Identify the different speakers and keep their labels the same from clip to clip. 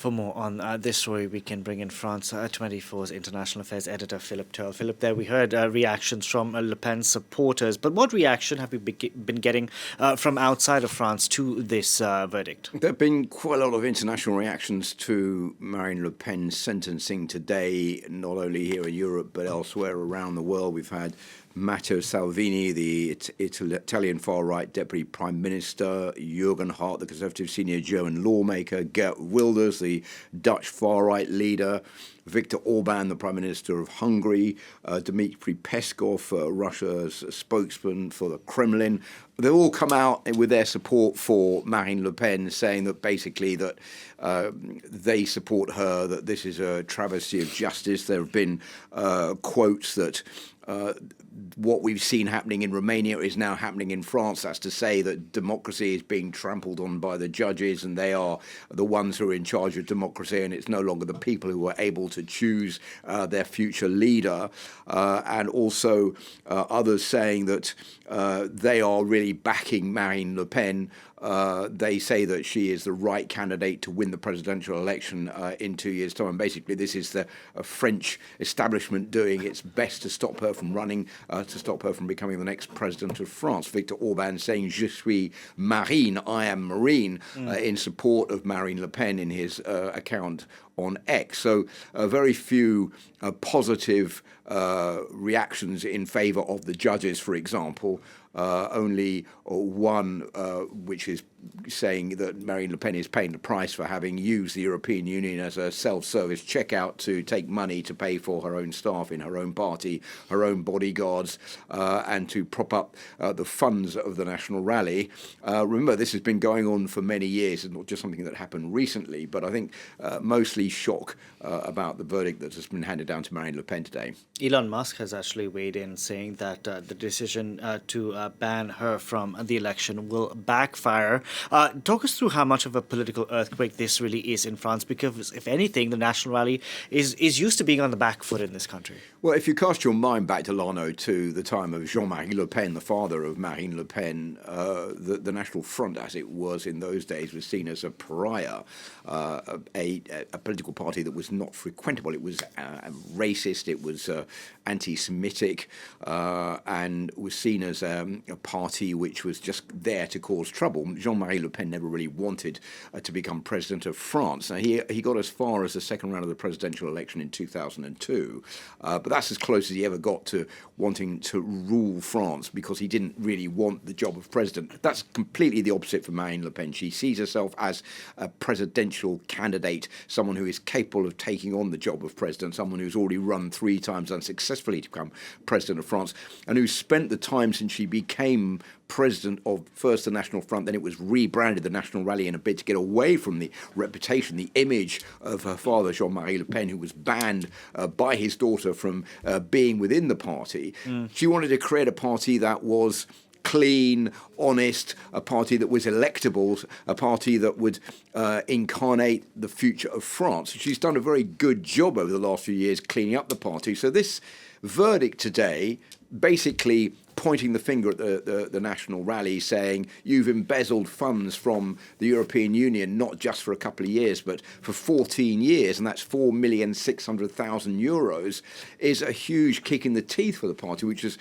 Speaker 1: For more on this story, we can bring in France 24's international affairs editor, Philip Turl. Philip, there we heard reactions from Le Pen supporters. But what reaction have we been getting from outside of France to this verdict?
Speaker 2: There have been quite a lot of international reactions to Marine Le Pen's sentencing today, not only here in Europe, but elsewhere around the world. We've had Matteo Salvini, the Italian far-right deputy prime minister, Jürgen Hart, the conservative senior German lawmaker, Geert Wilders, the Dutch far-right leader, Viktor Orban, the prime minister of Hungary, Dmitry Peskov, Russia's spokesman for the Kremlin. They've all come out with their support for Marine Le Pen, saying that basically that they support her, that this is a travesty of justice. There have been quotes that what we've seen happening in Romania is now happening in France. That's to say that democracy is being trampled on by the judges, and they are the ones who are in charge of democracy, and it's no longer the people who are able to choose their future leader. And also others saying that they are really backing Marine Le Pen. They say that she is the right candidate to win the presidential election in 2 years' time. Basically, this is the French establishment doing its best to stop her from running, to stop her from becoming the next president of France. Viktor Orban saying, "Je suis Marine," I am Marine, in support of Marine Le Pen in his account on X. So very few positive reactions in favour of the judges, for example. Only one which is saying that Marine Le Pen is paying the price for having used the European Union as a self-service checkout to take money to pay for her own staff in her own party, her own bodyguards, and to prop up the funds of the National Rally. Remember, this has been going on for many years. It's not just something that happened recently, but I think mostly shock about the verdict that has been handed down to Marine Le Pen today.
Speaker 1: Elon Musk has actually weighed in, saying that the decision to ban her from the election will backfire. Talk us through how much of a political earthquake this really is in France, because if anything, the National Rally is used to being on the back foot in this country.
Speaker 2: Well, if you cast your mind back to l'anno, to the time of Jean-Marie Le Pen, the father of Marine Le Pen, the National Front, as it was in those days, was seen as a pariah, a political party that was not frequentable. It was racist, it was anti-Semitic, and was seen as a party which was just there to cause trouble. Jean-Marie Le Pen never really wanted to become president of France. Now, he got as far as the second round of the presidential election in 2002, but that's as close as he ever got to wanting to rule France, because he didn't really want the job of president. That's completely the opposite for Marine Le Pen. She sees herself as a presidential candidate, someone who is capable of taking on the job of president, someone who's already run 3 times unsuccessfully to become president of France, and who spent the time since she became president of first the National Front, then it was rebranded the National Rally in a bid to get away from the reputation, the image of her father, Jean-Marie Le Pen, who was banned by his daughter from being within the party. She wanted to create a party that was clean, honest, a party that was electable, a party that would incarnate the future of France. She's done a very good job over the last few years cleaning up the party. So this verdict today basically pointing the finger at the National Rally, saying you've embezzled funds from the European Union, not just for a couple of years, but for 14 years, and that's €4,600,000, is a huge kick in the teeth for the party, which has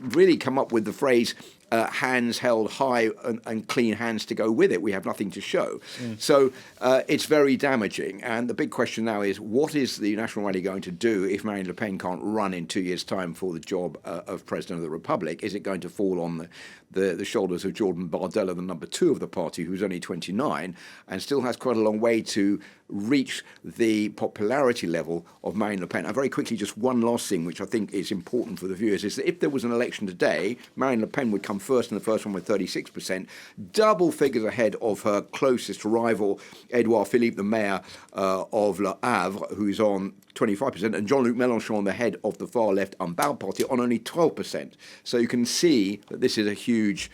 Speaker 2: really come up with the phrase hands held high and clean hands to go with it. We have nothing to show. So it's very damaging. And the big question now is, what is the National Rally going to do if Marine Le Pen can't run in 2 years' time for the job of President of the Republic? Is it going to fall on the shoulders of Jordan Bardella, the number 2 of the party, who's only 29 and still has quite a long way to reach the popularity level of Marine Le Pen? And very quickly, just one last thing, which I think is important for the viewers, is that if there was an election today, Marine Le Pen would come first in the first one with 36%, double figures ahead of her closest rival, Edouard Philippe, the mayor of Le Havre, who's on 25%, and Jean-Luc Mélenchon, the head of the far-left Unbowed party, on only 12%. So you can see that this is a huge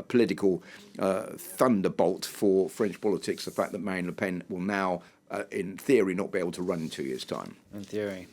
Speaker 2: political thunderbolt for French politics, the fact that Marine Le Pen will now, in theory, not be able to run in 2 years' time.
Speaker 1: In theory.